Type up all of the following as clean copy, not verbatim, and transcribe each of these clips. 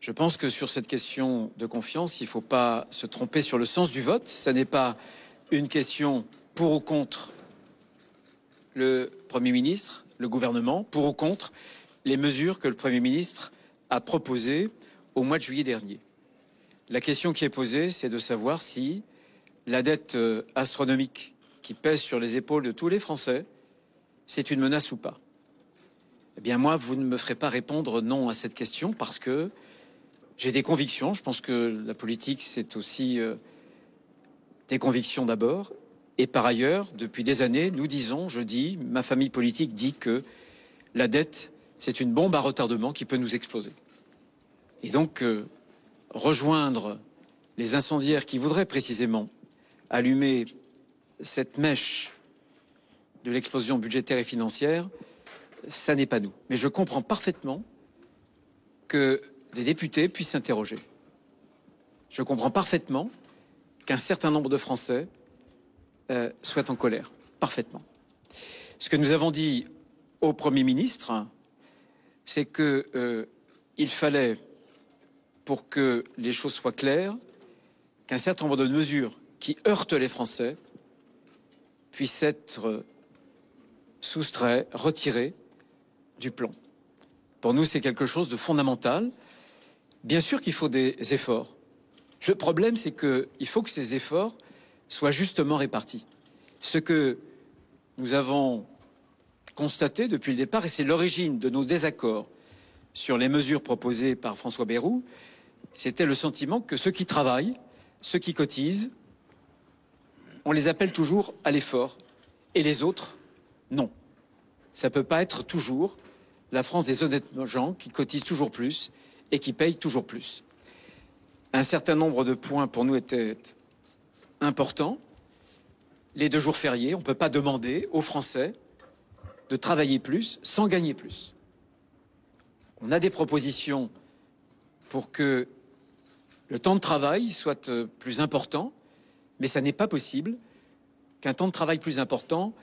Je pense que sur cette question de confiance, il ne faut pas se tromper sur le sens du vote. Ce n'est pas une question pour ou contre le Premier ministre, le gouvernement, pour ou contre les mesures que le Premier ministre a proposées au mois de juillet dernier. La question qui est posée, c'est de savoir si la dette astronomique qui pèse sur les épaules de tous les Français, c'est une menace ou pas. Eh bien moi, vous ne me ferez pas répondre non à cette question parce que j'ai des convictions. Je pense que la politique, c'est aussi des convictions d'abord. Et par ailleurs, depuis des années, nous disons, je dis, ma famille politique dit que la dette, c'est une bombe à retardement qui peut nous exploser. Et donc, rejoindre les incendiaires qui voudraient précisément allumer cette mèche de l'explosion budgétaire et financière, ça n'est pas nous. Mais je comprends parfaitement que des députés puissent s'interroger. Je comprends parfaitement qu'un certain nombre de Français soient en colère. Parfaitement. Ce que nous avons dit au Premier ministre, c'est qu'il fallait, pour que les choses soient claires, qu'un certain nombre de mesures qui heurtent les Français puissent être soustraits, retirés du plan. Pour nous, c'est quelque chose de fondamental. Bien sûr qu'il faut des efforts. Le problème, c'est qu'il faut que ces efforts soient justement répartis. Ce que nous avons constaté depuis le départ, et c'est l'origine de nos désaccords sur les mesures proposées par François Bayrou, c'était le sentiment que ceux qui travaillent, ceux qui cotisent, on les appelle toujours à l'effort, et les autres, non. Ça ne peut pas être toujours la France des honnêtes gens qui cotisent toujours plus et qui payent toujours plus. Un certain nombre de points pour nous étaient importants. Les 2 jours fériés, on ne peut pas demander aux Français de travailler plus sans gagner plus. On a des propositions pour que le temps de travail soit plus important, mais ça n'est pas possible qu'un temps de travail plus important,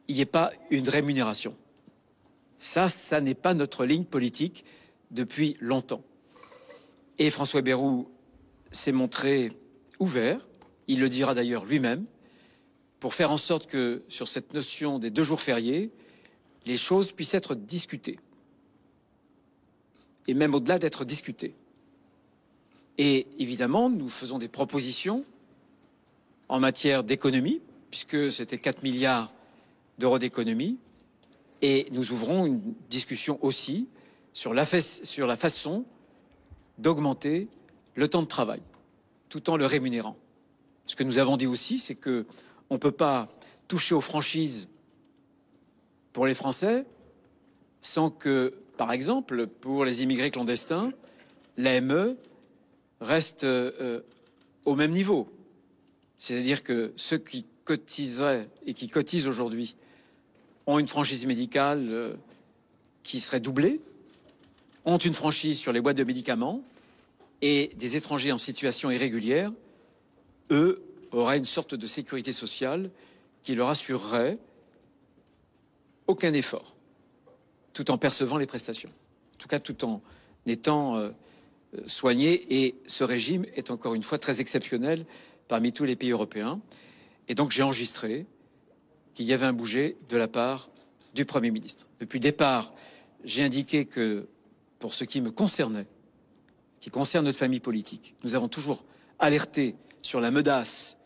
il n'y ait pas une rémunération. Ça n'est pas notre ligne politique depuis longtemps. Et François Bayrou s'est montré ouvert, il le dira d'ailleurs lui-même, pour faire en sorte que sur cette notion des 2 jours fériés, les choses puissent être discutées. Et même au-delà d'être discutées. Et évidemment, nous faisons des propositions en matière d'économie, puisque c'était 4 milliards d'euros d'économie. Et nous ouvrons une discussion aussi sur la façon d'augmenter le temps de travail, tout en le rémunérant. Ce que nous avons dit aussi, c'est qu'on ne peut pas toucher aux franchises pour les Français sans que, par exemple, pour les immigrés clandestins, l'AME reste au même niveau. C'est-à-dire que ceux qui cotiseraient et qui cotisent aujourd'hui ont une franchise médicale qui serait doublée, ont une franchise sur les boîtes de médicaments, et des étrangers en situation irrégulière, eux, auraient une sorte de sécurité sociale qui leur assurerait aucun effort, tout en percevant les prestations. En tout cas, tout en étant soignés, et ce régime est encore une fois très exceptionnel parmi tous les pays européens. Et donc j'ai enregistré qu'il y avait un bouger de la part du Premier ministre. Depuis le départ, j'ai indiqué que, pour ce qui me concernait, qui concerne notre famille politique, nous avons toujours alerté sur la menace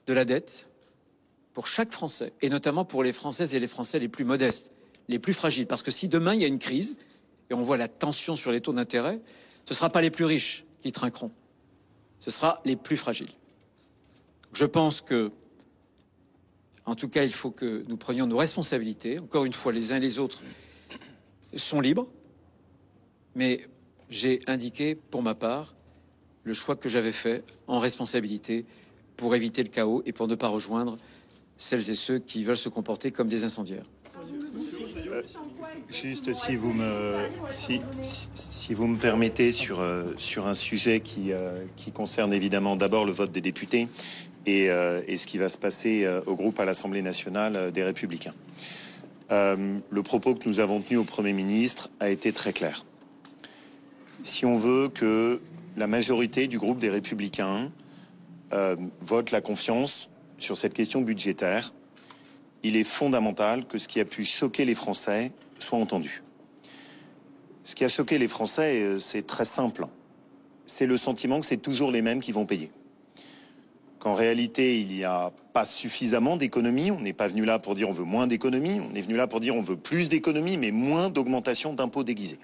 de la dette pour chaque Français, et notamment pour les Françaises et les Français les plus modestes, les plus fragiles. Parce que si demain il y a une crise, et on voit la tension sur les taux d'intérêt, ce ne sera pas les plus riches qui trinqueront, ce sera les plus fragiles. Je pense que, en tout cas, il faut que nous prenions nos responsabilités. Encore une fois, les uns et les autres sont libres, mais j'ai indiqué, pour ma part, le choix que j'avais fait en responsabilité pour éviter le chaos et pour ne pas rejoindre celles et ceux qui veulent se comporter comme des incendiaires. Juste si vous me permettez sur un sujet qui concerne évidemment d'abord le vote des députés et ce qui va se passer au groupe à l'Assemblée nationale des Républicains. Le propos que nous avons tenu au Premier ministre a été très clair. si on veut que la majorité du groupe des Républicains vote la confiance sur cette question budgétaire, il est fondamental que ce qui a pu choquer les Français soit entendu. Ce qui a choqué les Français, c'est très simple. C'est le sentiment que c'est toujours les mêmes qui vont payer. Qu'en réalité, il n'y a pas suffisamment d'économies. On n'est pas venu là pour dire on veut moins d'économies. On est venu là pour dire on veut plus d'économies, mais moins d'augmentation d'impôts déguisés.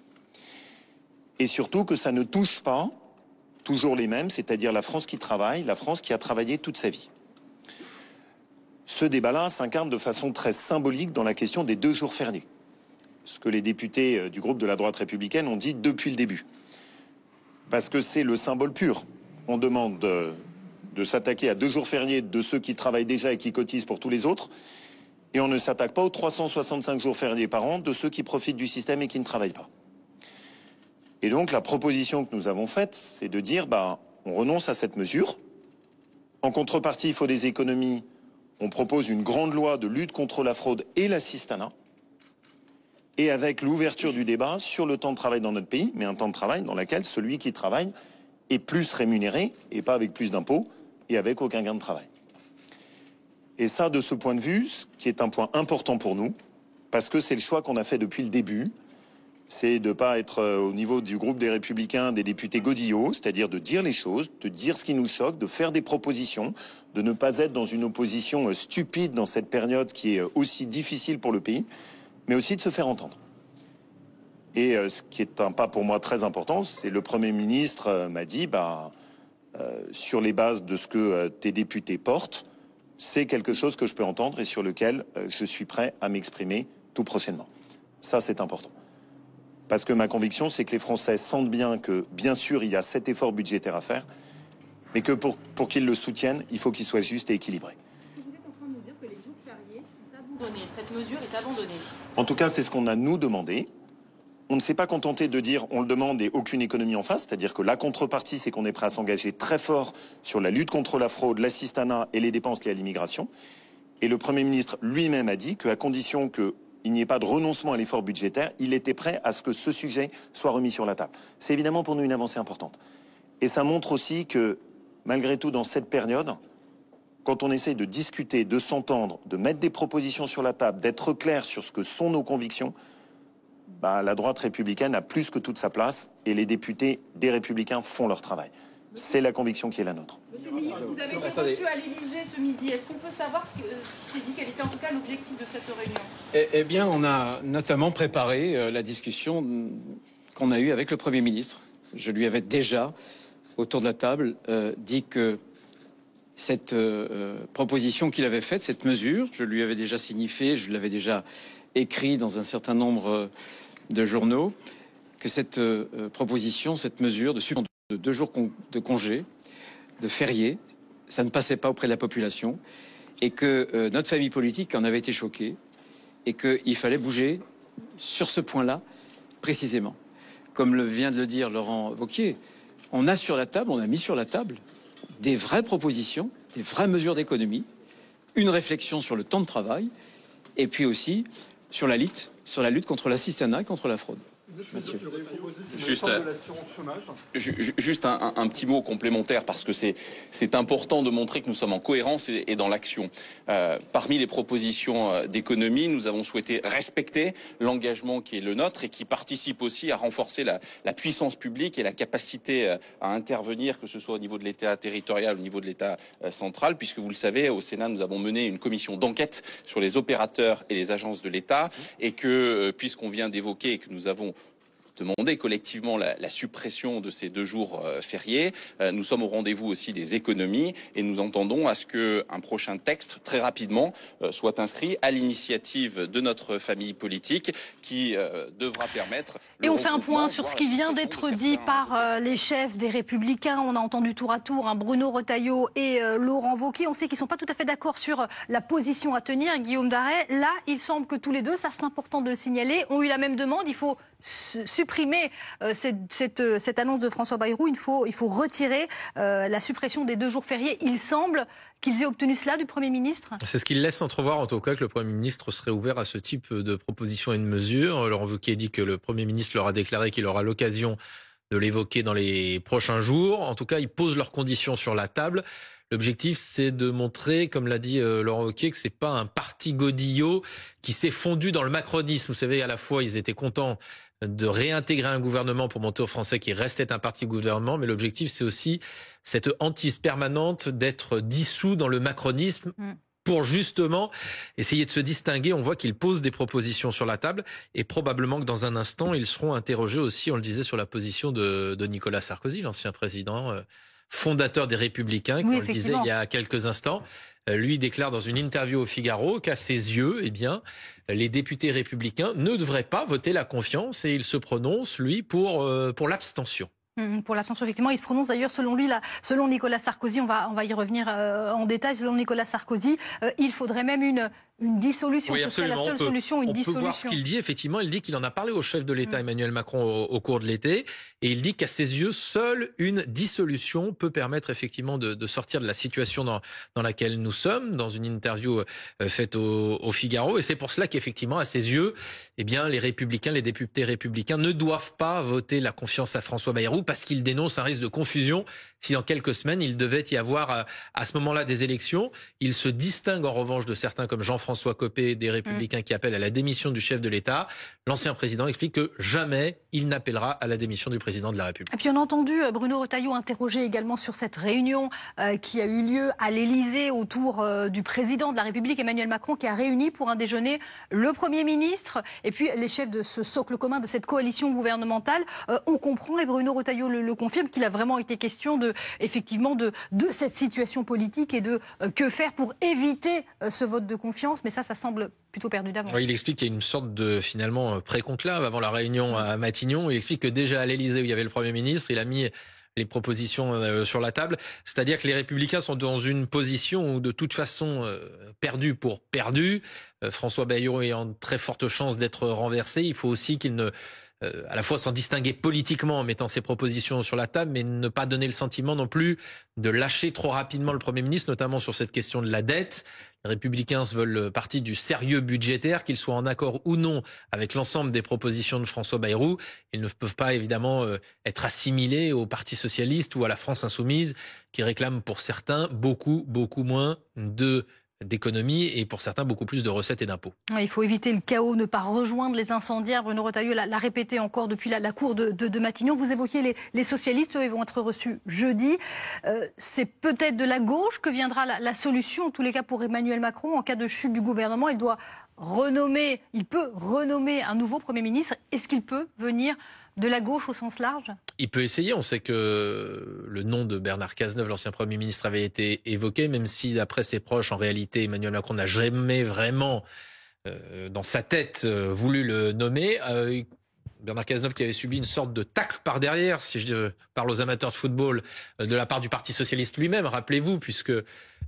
Et surtout que ça ne touche pas toujours les mêmes, c'est-à-dire la France qui travaille, la France qui a travaillé toute sa vie. Ce débat-là s'incarne de façon très symbolique dans la question des 2 jours fériés. Ce que les députés du groupe de la droite républicaine ont dit depuis le début. Parce que c'est le symbole pur. On demande de s'attaquer à 2 jours fériés de ceux qui travaillent déjà et qui cotisent pour tous les autres. Et on ne s'attaque pas aux 365 jours fériés par an de ceux qui profitent du système et qui ne travaillent pas. Et donc la proposition que nous avons faite, c'est de dire on renonce à cette mesure. En contrepartie, il faut des économies. On propose une grande loi de lutte contre la fraude et l'assistanat. Et avec l'ouverture du débat sur le temps de travail dans notre pays, mais un temps de travail dans lequel celui qui travaille est plus rémunéré et pas avec plus d'impôts et avec aucun gain de travail. Et ça, de ce point de vue, ce qui est un point important pour nous, parce que c'est le choix qu'on a fait depuis le début, c'est de ne pas être au niveau du groupe des Républicains, des députés godillots, c'est-à-dire de dire les choses, de dire ce qui nous choque, de faire des propositions, de ne pas être dans une opposition stupide dans cette période qui est aussi difficile pour le pays, mais aussi de se faire entendre. Et ce qui est un pas pour moi très important, c'est le Premier ministre m'a dit, sur les bases de ce que tes députés portent, c'est quelque chose que je peux entendre et sur lequel je suis prêt à m'exprimer tout prochainement. Ça, c'est important. Parce que ma conviction, c'est que les Français sentent bien que, bien sûr, il y a cet effort budgétaire à faire, mais que pour qu'ils le soutiennent, il faut qu'il soit juste et équilibré. Vous êtes en train de nous dire que les jours fériés sont abandonnés. Cette mesure est abandonnée. En tout cas, c'est ce qu'on a nous demandé. On ne s'est pas contenté de dire on le demande et aucune économie en face, c'est-à-dire que la contrepartie, c'est qu'on est prêt à s'engager très fort sur la lutte contre la fraude, l'assistanat et les dépenses liées à l'immigration. Et le Premier ministre lui-même a dit qu'à condition qu'il n'y ait pas de renoncement à l'effort budgétaire, il était prêt à ce que ce sujet soit remis sur la table. C'est évidemment pour nous une avancée importante. Et ça montre aussi que, malgré tout, dans cette période, quand on essaie de discuter, de s'entendre, de mettre des propositions sur la table, d'être clair sur ce que sont nos convictions, la droite républicaine a plus que toute sa place et les députés des Républicains font leur travail. C'est la conviction qui est la nôtre. Monsieur le ministre, vous avez été reçu à l'Élysée ce midi. Est-ce qu'on peut savoir ce qui s'est dit, quel était en tout cas l'objectif de cette réunion? Eh bien, on a notamment préparé la discussion qu'on a eue avec le Premier ministre. Je lui avais déjà, autour de la table, dit que cette proposition qu'il avait faite, cette mesure, je lui avais déjà signifié, je l'avais déjà écrit dans un certain nombre de journaux, que cette proposition, cette mesure de suspension de 2 jours de congé, de férié, ça ne passait pas auprès de la population et que notre famille politique en avait été choquée et qu'il fallait bouger sur ce point-là précisément. Comme vient de le dire Laurent Wauquiez, on a sur la table, on a mis sur la table des vraies propositions, des vraies mesures d'économie, une réflexion sur le temps de travail et puis aussi sur la lutte contre l'assistanat et contre la fraude. Juste un petit mot complémentaire parce que c'est important de montrer que nous sommes en cohérence et dans l'action. Parmi les propositions d'économie, nous avons souhaité respecter l'engagement qui est le nôtre et qui participe aussi à renforcer la puissance publique et la capacité à intervenir, que ce soit au niveau de l'État territorial, au niveau de l'État central, puisque vous le savez, au Sénat, nous avons mené une commission d'enquête sur les opérateurs et les agences de l'État et que, puisqu'on vient d'évoquer et que nous avons demander collectivement la suppression de ces 2 jours fériés. Nous sommes au rendez-vous aussi des économies et nous entendons à ce qu'un prochain texte, très rapidement, soit inscrit à l'initiative de notre famille politique qui devra permettre... Et on fait un point sur ce qui vient d'être dit par les chefs des Républicains. On a entendu tour à tour Bruno Retailleau et Laurent Wauquiez. On sait qu'ils ne sont pas tout à fait d'accord sur la position à tenir. Guillaume Darey, là, il semble que tous les deux, ça c'est important de le signaler, ont eu la même demande. Il faut supprimer cette annonce de François Bayrou, il faut retirer la suppression des 2 jours fériés. Il semble qu'ils aient obtenu cela du Premier ministre. C'est ce qu'il laisse entrevoir, en tout cas, que le Premier ministre serait ouvert à ce type de proposition et de mesure. Laurent Wauquiez dit que le Premier ministre leur a déclaré qu'il aura l'occasion l'évoquer dans les prochains jours. En tout cas, ils posent leurs conditions sur la table. L'objectif, c'est de montrer, comme l'a dit Laurent Wauquiez, que c'est pas un parti godillot qui s'est fondu dans le macronisme. Vous savez, à la fois, ils étaient contents de réintégrer un gouvernement pour montrer aux Français qu'il restait un parti gouvernement, mais l'objectif, c'est aussi cette hantise permanente d'être dissous dans le macronisme pour justement essayer de se distinguer. On voit qu'ils posent des propositions sur la table et probablement que dans un instant, ils seront interrogés aussi, on le disait, sur la position de Nicolas Sarkozy, l'ancien président fondateur des Républicains, comme on le disait il y a quelques instants. Lui déclare dans une interview au Figaro qu'à ses yeux, eh bien, les députés républicains ne devraient pas voter la confiance et il se prononce, lui, pour l'abstention. Pour l'abstention, effectivement. Il se prononce d'ailleurs, selon lui, selon Nicolas Sarkozy, on va y revenir en détail, selon Nicolas Sarkozy, il faudrait même une dissolution. Oui, ce serait la seule solution, une dissolution. On peut voir ce qu'il dit, effectivement. Il dit qu'il en a parlé au chef de l'État, Emmanuel Macron, au cours de l'été. Et il dit qu'à ses yeux, seule une dissolution peut permettre effectivement de sortir de la situation dans laquelle nous sommes, dans une interview faite au Figaro. Et c'est pour cela qu'effectivement, à ses yeux, eh bien, les Républicains, les députés républicains ne doivent pas voter la confiance à François Bayrou parce qu'il dénonce un risque de confusion si dans quelques semaines, il devait y avoir à ce moment-là des élections. Il se distingue en revanche de certains comme Jean-François Copé, des Républicains qui appellent à la démission du chef de l'État. L'ancien président explique que jamais il n'appellera à la démission du président de la République. Et puis on a entendu Bruno Retailleau interroger également sur cette réunion qui a eu lieu à l'Élysée autour du président de la République, Emmanuel Macron, qui a réuni pour un déjeuner le Premier ministre et puis les chefs de ce socle commun, de cette coalition gouvernementale. On comprend, et Bruno Retailleau le confirme, qu'il a vraiment été question de cette situation politique et de que faire pour éviter ce vote de confiance. Mais ça semble plutôt perdu d'avance. Oui, il explique qu'il y a une sorte de, finalement, pré-conclave avant la réunion à Matignon. Il explique que déjà à l'Élysée, où il y avait le Premier ministre, il a mis les propositions sur la table. C'est-à-dire que les Républicains sont dans une position où, de toute façon, perdu pour perdu. François Bayrou est en très forte chance d'être renversé. Il faut aussi qu'il ne à la fois s'en distinguer politiquement en mettant ses propositions sur la table, mais ne pas donner le sentiment non plus de lâcher trop rapidement le Premier ministre, notamment sur cette question de la dette. Les Républicains se veulent partie du sérieux budgétaire, qu'ils soient en accord ou non avec l'ensemble des propositions de François Bayrou. Ils ne peuvent pas évidemment être assimilés au Parti socialiste ou à la France insoumise, qui réclament pour certains beaucoup moins d'économies et pour certains beaucoup plus de recettes et d'impôts. Il faut éviter le chaos, ne pas rejoindre les incendiaires. Bruno Retailleau l'a répété encore depuis la cour de Matignon. Vous évoquiez les socialistes, eux, ils vont être reçus jeudi. C'est peut-être de la gauche que viendra la solution, en tous les cas pour Emmanuel Macron. En cas de chute du gouvernement, il peut renommer un nouveau Premier ministre. Est-ce qu'il peut venir de la gauche au sens large? Il peut essayer. On sait que le nom de Bernard Cazeneuve, l'ancien Premier ministre, avait été évoqué, même si, d'après ses proches, en réalité, Emmanuel Macron n'a jamais vraiment, dans sa tête, voulu le nommer. Bernard Cazeneuve qui avait subi une sorte de tacle par derrière, si je parle aux amateurs de football, de la part du Parti socialiste lui-même, rappelez-vous, puisque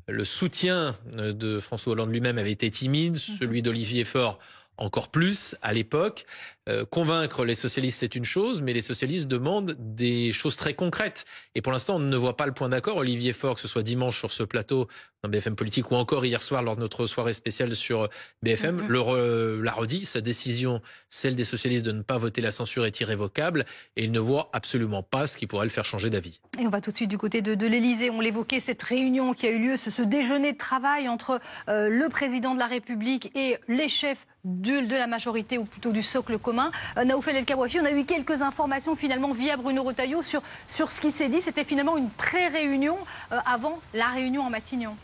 le soutien de François Hollande lui-même avait été timide, celui d'Olivier Faure encore plus à l'époque. Convaincre les socialistes, c'est une chose, mais les socialistes demandent des choses très concrètes. Et pour l'instant, on ne voit pas le point d'accord. Olivier Faure, que ce soit dimanche sur ce plateau dans BFM Politique ou encore hier soir lors de notre soirée spéciale sur BFM, l'a redit. Sa décision, celle des socialistes de ne pas voter la censure, est irrévocable et il ne voit absolument pas ce qui pourrait le faire changer d'avis. Et on va tout de suite du côté de l'Élysée. On l'évoquait, cette réunion qui a eu lieu, ce déjeuner de travail entre le président de la République et les chefs de la majorité, ou plutôt du socle commun. Naoufel El Kawafi, on a eu quelques informations finalement via Bruno Retailleau sur ce qui s'est dit. C'était finalement une pré-réunion avant la réunion en Matignon.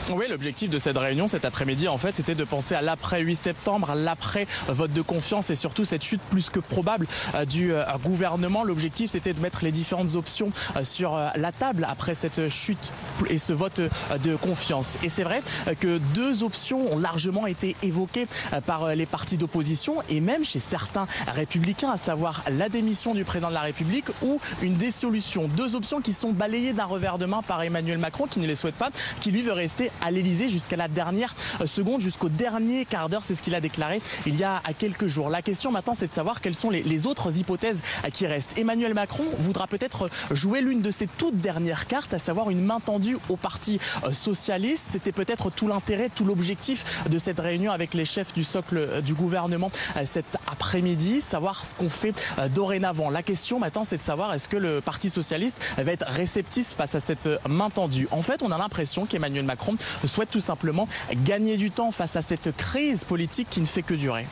Oui, l'objectif de cette réunion cet après-midi, en fait, c'était de penser à l'après 8 septembre, à l'après vote de confiance et surtout cette chute plus que probable du gouvernement. L'objectif, c'était de mettre les différentes options sur la table après cette chute et ce vote de confiance. Et c'est vrai que deux options ont largement été évoquées par les partis d'opposition et même chez certains républicains, à savoir la démission du président de la République ou une dissolution. Deux options qui sont balayées d'un revers de main par Emmanuel Macron, qui ne les souhaite pas, qui lui veut rester à l'Elysée jusqu'à la dernière seconde, jusqu'au dernier quart d'heure. C'est ce qu'il a déclaré il y a quelques jours. La question maintenant, c'est de savoir quelles sont les autres hypothèses qui restent. Emmanuel Macron voudra peut-être jouer l'une de ses toutes dernières cartes, à savoir une main tendue au Parti socialiste. C'était peut-être tout l'intérêt, tout l'objectif de cette réunion avec les chefs du socle du gouvernement cet après-midi, savoir ce qu'on fait dorénavant. La question maintenant, c'est de savoir est-ce que le Parti socialiste va être réceptif face à cette main tendue. En fait, on a l'impression qu'Emmanuel Macron souhaite tout simplement gagner du temps face à cette crise politique qui ne fait que durer.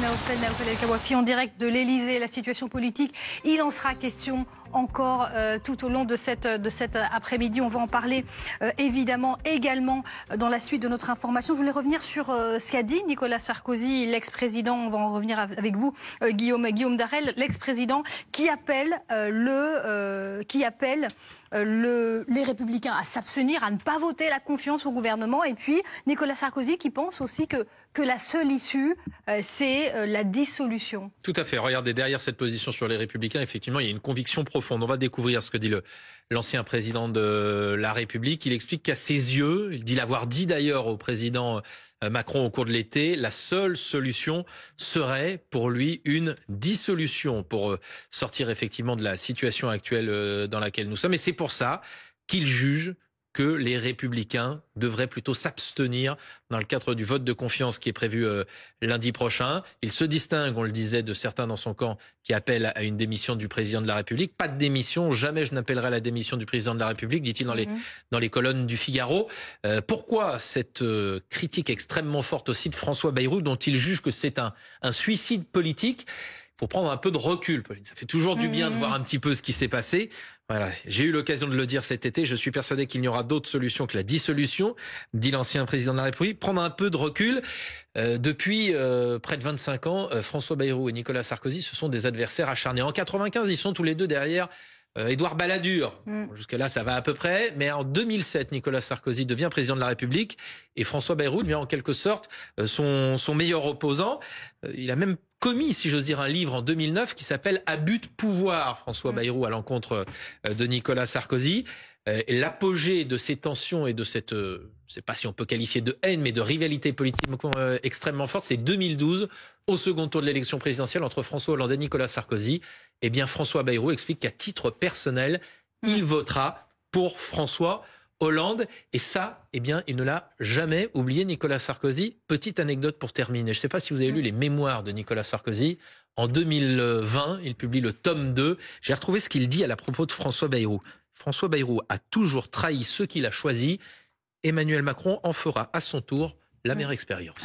Naoufel El Kawafi en direct de l'Elysée, la situation politique, il en sera question encore tout au long de cet après-midi. On va en parler évidemment également dans la suite de notre information. Je voulais revenir sur ce qu'a dit Nicolas Sarkozy, l'ex-président. On va en revenir avec vous, Guillaume Darel, l'ex-président qui appelle les Républicains à s'abstenir, à ne pas voter la confiance au gouvernement. Et puis Nicolas Sarkozy qui pense aussi que la seule issue, c'est la dissolution. Tout à fait. Regardez, derrière cette position sur les Républicains, effectivement, il y a une conviction profonde. On va découvrir ce que dit l'ancien président de la République. Il explique qu'à ses yeux, il dit l'avoir dit d'ailleurs au président Macron au cours de l'été, la seule solution serait pour lui une dissolution pour sortir effectivement de la situation actuelle dans laquelle nous sommes. Et c'est pour ça qu'il juge que les Républicains devraient plutôt s'abstenir dans le cadre du vote de confiance qui est prévu lundi prochain. Il se distingue, on le disait, de certains dans son camp qui appellent à une démission du président de la République. Pas de démission, jamais je n'appellerai à la démission du président de la République, dit-il dans les colonnes du Figaro. Pourquoi cette critique extrêmement forte aussi de François Bayrou, dont il juge que c'est un suicide politique? Il faut prendre un peu de recul, Pauline. Ça fait toujours du bien de voir un petit peu ce qui s'est passé. Voilà, j'ai eu l'occasion de le dire cet été. Je suis persuadé qu'il n'y aura d'autre solution que la dissolution, dit l'ancien président de la République. Prendre un peu de recul. Depuis près de 25 ans, François Bayrou et Nicolas Sarkozy, ce sont des adversaires acharnés. En 95, ils sont tous les deux derrière Édouard Balladur. Jusque-là, ça va à peu près. Mais en 2007, Nicolas Sarkozy devient président de la République et François Bayrou devient en quelque sorte son meilleur opposant. Il a même commis, si j'ose dire, un livre en 2009 qui s'appelle « Abus de pouvoir », François Bayrou, à l'encontre de Nicolas Sarkozy. L'apogée de ces tensions et de cette, je ne sais pas si on peut qualifier de haine, mais de rivalité politique extrêmement forte, c'est 2012, au second tour de l'élection présidentielle entre François Hollande et Nicolas Sarkozy. Eh bien, François Bayrou explique qu'à titre personnel, il votera pour François Hollande. Et ça, eh bien, il ne l'a jamais oublié, Nicolas Sarkozy. Petite anecdote pour terminer. Je ne sais pas si vous avez lu les mémoires de Nicolas Sarkozy. En 2020, il publie le tome 2. J'ai retrouvé ce qu'il dit à propos de François Bayrou. François Bayrou a toujours trahi ceux qu'il a choisis. Emmanuel Macron en fera à son tour la meilleure expérience.